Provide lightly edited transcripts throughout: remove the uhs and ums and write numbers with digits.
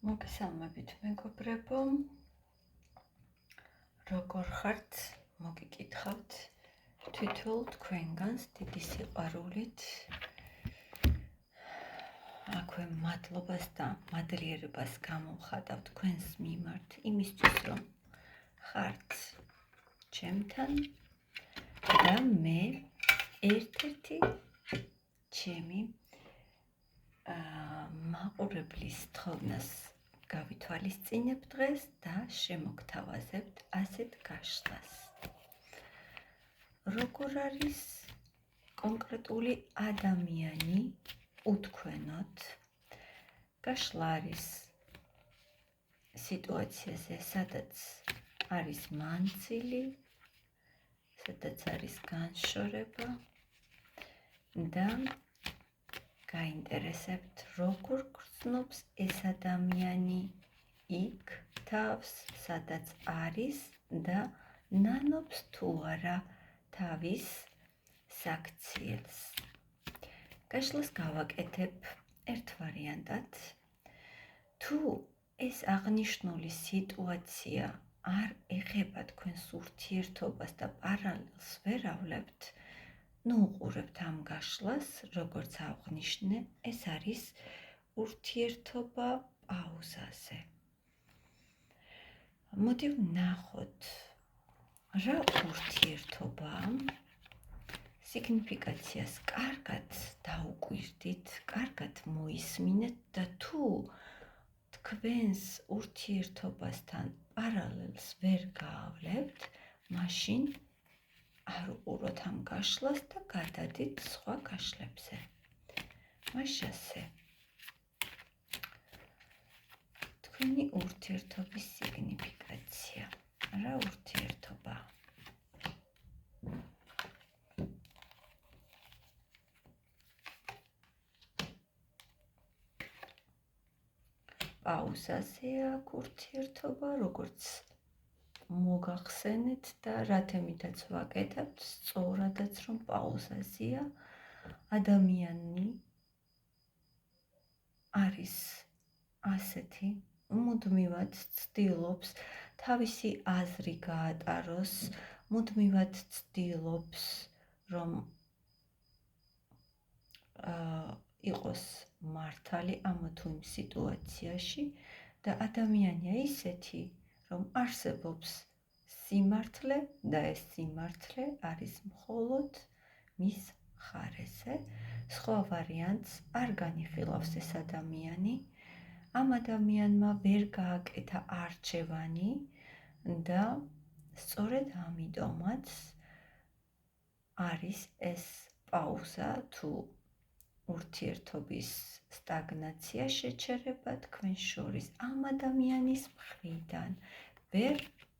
მოგესალმებით მეგობრებო, როგორ ხართ? მოგიკითხავთ თითოეულ თქვენგანს დიდი სიყვარულით. აქვე მადლობას და მადლიერებას გამოვხატავ თქვენს მიმართ იმისთვის, რომ ხართ ჩემთან და მე ერთ-ერთი ჩემი მაყურებლის თოვნას გავითვალისწინებ დღეს და შემოგთავაზებთ ასეთ გაშლას. როგორ არის კონკრეტული ადამიანი უთქვენოთ? გაშლა არის სიტუაციაზე, სადაც არის მანძილი, სადაც არის განშორება და გაინტერესებთ, როგორ გრძნობს ეს ადამიანი იქ თავს, სადაც არის და ნანობს თუ არა თავის საქციელს. გაშლას გავაკეთებ ერთ ვარიანტად. თუ ეს აღნიშნული სიტუაცია არ ეხება თქვენს ურთიერთობას და პარალელს ვერ ავლებთ, უყურებთ ამ გაშლას, როგორც აღვნიშნე, ეს არის ურთიერთობა პაუზაზე. მოდი ვნახოთ, რა ურთიერთობაა, სიგნიფიკაციას კარგად დაუკვირდით, კარგად მოისმინეთ და თუ თქვენს ურთიერთობასთან პარალელს ვერ გაავლებთ, მაშინ არ უყუროთ ამ გაშლას და გადადით სხვა გაშლებზე. მაშასე თქვენი ურთიერთობის სიგნიფიკაცია. რა ურთიერთობაა? პაუზაზე აქვს ურთიერთობა, როგორც მოგახსენეთ და რა თემითაც ვაკეთებთ, სწორადაც რომ პაუზაზეა, ადამიანი არის ასეთი, მუდმივად ცდილობს თავისი აზრი გაატაროს, მუდმივად ცდილობს რომ იყოს მართალი ამ თუ იმ სიტუაციაში და ადამიანია ისეთი, რომ არსებობს სიმართლე და ეს სიმართლე არის მხოლოდ მის მხარეზე. სხვა ვარიანტს არ განიხილავს ეს ადამიანი. ამ ადამიანმა ვერ გააკეთა არჩევანი და სწორედ ამიტომაც არის ეს პაუზა თუ ურთიერთობის სტაგნაცია, შეჩერება თქვენ შორის. ამ ადამიანის მხრიდან ვერ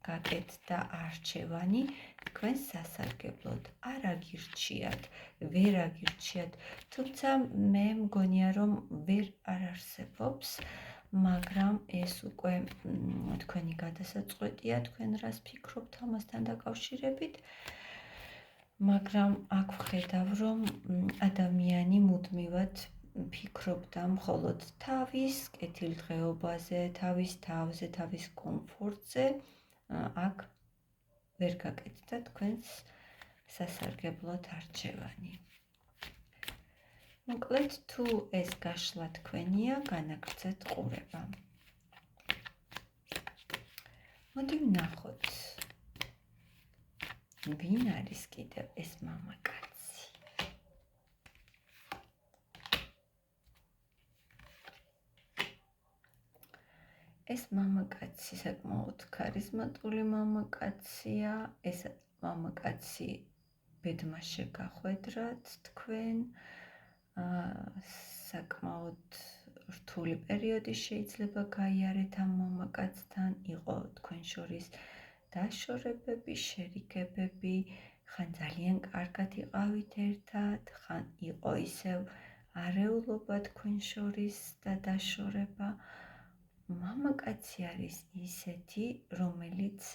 გაკეთდა არჩევანი თქვენს სასარგებლოდ. არ აგირჩიათ, ვერ აგირჩიათ, თუმცა მე მგონია, რომ ვერ არ არსებობს, მაგრამ ეს უკვე თქვენი გადასაწყვეტია, თქვენ რას ფიქრობთ ამასთან დაკავშირებით. მაგრამ აქ ვხედავ, რომ ადამიანი მუდმივად ფიქრობდა მხოლოდ თავის კეთილდღეობაზე, თავის თავზე, თავის კომფორტზე. აქ ვერ გაკეთდა თქვენს სასარგებლოდ არჩევანი. მოკლედ, თუ ეს გაშლა თქვენია, განაგრძეთ ყურება. მოდი ვნახოთ, ვინ არის კიდევ ეს მამაკაცი? ეს მამაკაცი საკმაოდ ქარიზმატული მამაკაცია. ეს მამაკაცი ბედმაშე გახვედრათ თქვენ. საკმაოდ რთული პერიოდი შეიძლება გაიარეთ ამ მამაკაცთან. იყო თქვენ შორის დაშორებები, შერიგებები, ხან ძალიან კარგად იყავით ერთად, ხან იყო ისევ არეულობა თქვენ შორის და დაშორება. მამაკაცი არის ისეთი, რომელიც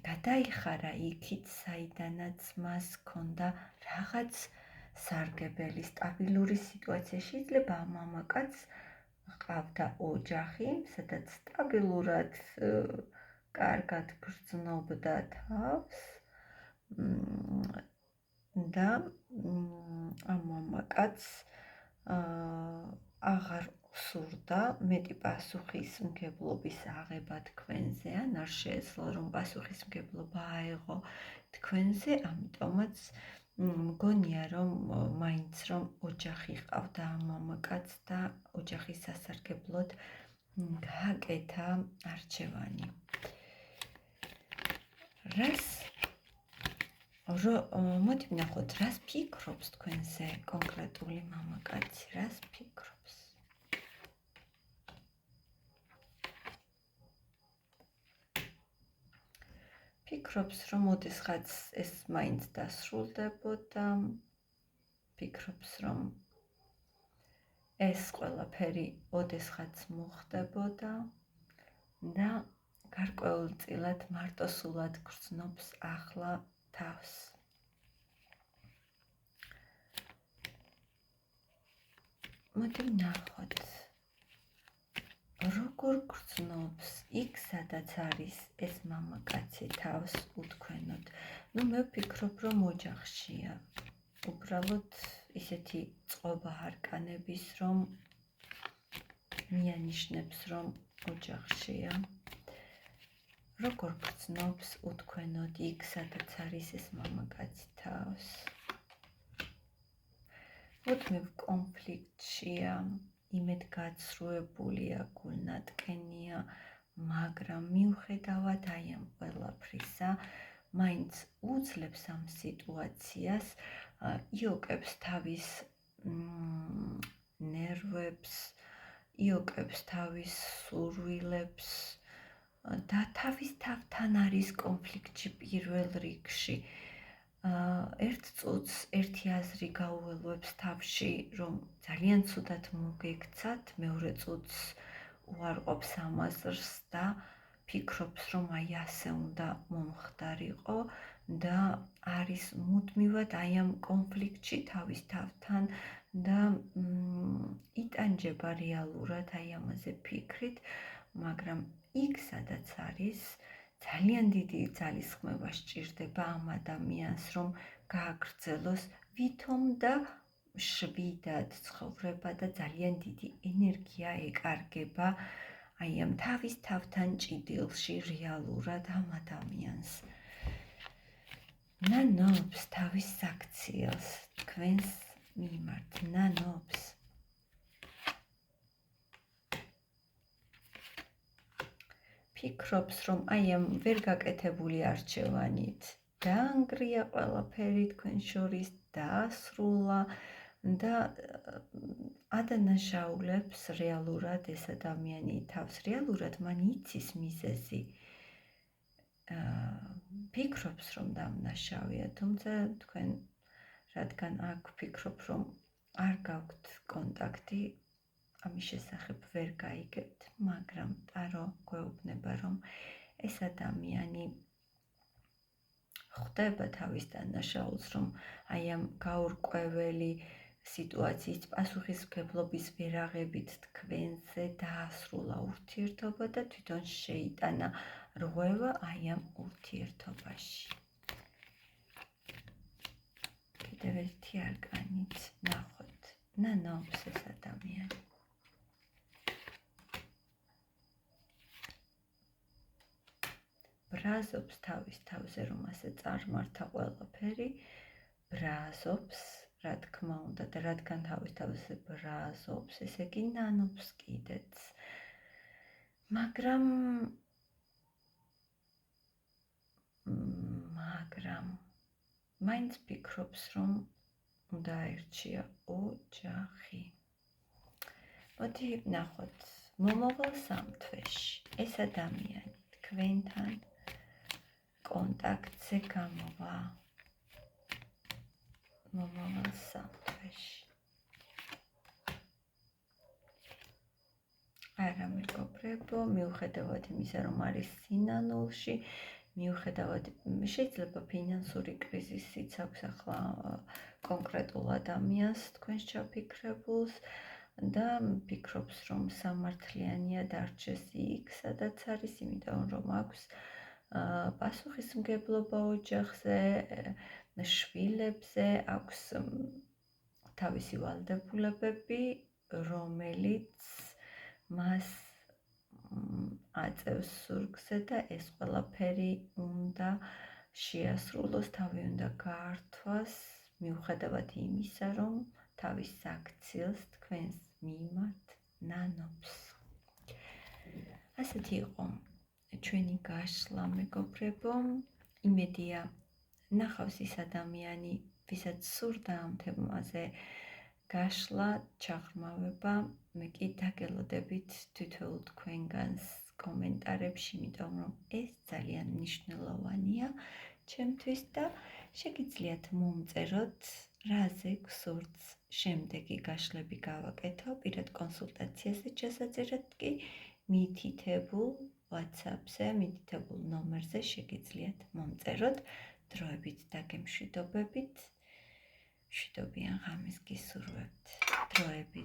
გადაიხარა იქით, საიდანაც მას ჰქონდა რაღაც სარგებელი, სტაბილური სიტუაცია. შეიძლება ამ მამაკაცს ყავდა ოჯახი, სადაც სტაბილურად, კარგად გრძნობდა თავს და ამ მამაკაცს აღარ სურდა მეტი პასუხისმგებლობის აღება თქვენზე, ან არ შეეძლო რომ პასუხისმგებლობა აეღო თქვენზე, ამიტომაც მგონია რომ მაინც რომ ოჯახი ყავდა ამ მამაკაცს და ოჯახის სასარგებლოდ გააკეთა არჩევანი. მოდი ვნახოთ, რას ფიქრობს თქვენზე კონკრეტული მამაკაცი, რას ფიქრობს? ფიქრობს, რომ ოდესღაც ეს მაინც დასრულდებოდა, ფიქრობს, რომ ეს ყველაფერი ოდესღაც მოხდებოდა და გარკვეულწილად მარტოსულად გრძნობს ახლა თავს. მოდი ვნახოთ, როგორ გრძნობს იქ, სადაც არის ეს მამაკაცი თავს უთქვენოდ. მე ვფიქრობ, რომ ოჯახშია. უბრალოდ ისეთი წყობა არკანების, რომ მიანიშნებს, რომ ოჯახშია. როგორ გრძნობს უთქვენოდ იქ, სადაც არის ეს მამაკაცი თავს. უთმევ კონფლიქტშია, იმედგაცრუებულია, გულნატკენია, მაგრამ მიუხედავად აი ამ ყველაფრისა, მაინც უძლებს ამ სიტუაციას, იოკებს თავის ნერვებს, იოკებს თავის სურვილებს და თავის თავთან არის კონფლიქტში პირველ რიგში. ერთ წუთს ერთი აზრი გაუველვებს თავში, რომ ძალიან ცუდად მოგექცათ, მეორე წუთს უარყოფს ამ აზრს და ფიქრობს, რომ აი ასე უნდა მომხდარიყო და არის მუდმივად აი ამ კონფლიქტში თავის თავთან და იტანჯება რეალურად აი ამაზე ფიქრით, მაგრამ იქ, სადაც არის, ძალიან დიდი ძალისხმევა სჭირდება ამ ადამიანს, რომ გააგრძელოს ვითომ და შვიდად ცხოვრება და ძალიან დიდი ენერგია ეკარგება აი ამ თავის თავთან ჭიდილში რეალურად ამ ადამიანს. ნანობს თავის საქციელს თქვენს მიმართ, ნანობს. ფიქრობს, რომ აი ამ ვერ გაკეთებული არჩევანით დაანგრია ყველაფერი თქვენ შორის, დაასრულა და ადანაშაულებს რეალურად ეს ადამიანი თავს. რეალურად მან იცის მიზეზი. ფიქრობს, რომ დამნაშავეა, თუმცა თქვენ რადგან აქ ფიქრობ, რომ არ გაქვთ კონტაქტი, ამის შესახებ ვერ გაიგებთ, მაგრამ ტარო გვეუბნება, რომ ეს ადამიანი ხვდება თავის დანაშაულს, რომ აი ამ გაურკვეველი სიტუაციის პასუხისმგებლობის ვერაღებით თქვენზე დაასრულა ურთიერთობა და თვითონ შეიტანა რღვევა აი ამ ურთიერთობაში. კიდევ ერთი არკანით ნახოთ, ნანობს ეს ადამიანი. ბრაზობს თავის თავზე, რომ ასე წარმართა ყველაფერი, ბრაზობს, რა თქმა უნდა, და რადგან თავის თავზე ბრაზობს, ესე იგი ნანობს კიდეც. მაგრამ მაინც ფიქრობს, რომ უნდა აერჩია ოჯახი. მოდი ვნახოთ, მომავალ 3 თვეში ეს ადამიანი თქვენთან კონტაქტზე გამოვა. მომავალ 3 თვეში. არა მეგობრებო, მიუხედავად იმისა, რომ არის სინანულში, მიუხედავად შეიძლება ფინანსური კრიზისიც აქვს ახლა კონკრეტულ ადამიანს თქვენს ჩაფიქრებულს და ფიქრობს, რომ სამართლიანია დარჩეს იქ, სადაც არის, იმიტომ რომ აქვს პასუხისმგებლობა ოჯახზე, შვილებზე, აქვს თავისი ვალდებულებები, რომელიც მას აწევს ზურგზე და ეს ყველაფერი უნდა შეასრულოს, თავი უნდა გაართვას, მიუხედავად იმისა, რომ თავის საქციელს თქვენს მიმართ ნანობს. ასეთი იყო ჩვენი გაშლა, მეგობრებო. იმედია ნახავს ის ადამიანი, ვისაც სურდა ამ თემაზე გაშლა, ჩაღრმავება. მე კი დაგელოდებით თითოეულ თქვენგანს კომენტარებში, იმიტომ რომ ეს ძალიან მნიშვნელოვანია ჩემთვის და შეგიძლიათ მომწეროთ, რაზე გსურთ შემდეგი გაშლები გავაკეთო. პირად კონსულტაციაზე ჩასაწერად კი მითითებულ WhatsApp-ზე, მითითებულ ნომერზე შეგიძლიათ მომწეროთ. დროებით დაგემშვიდობებით. მშვიდობიან ღამეს გისურვებთ. დროებით.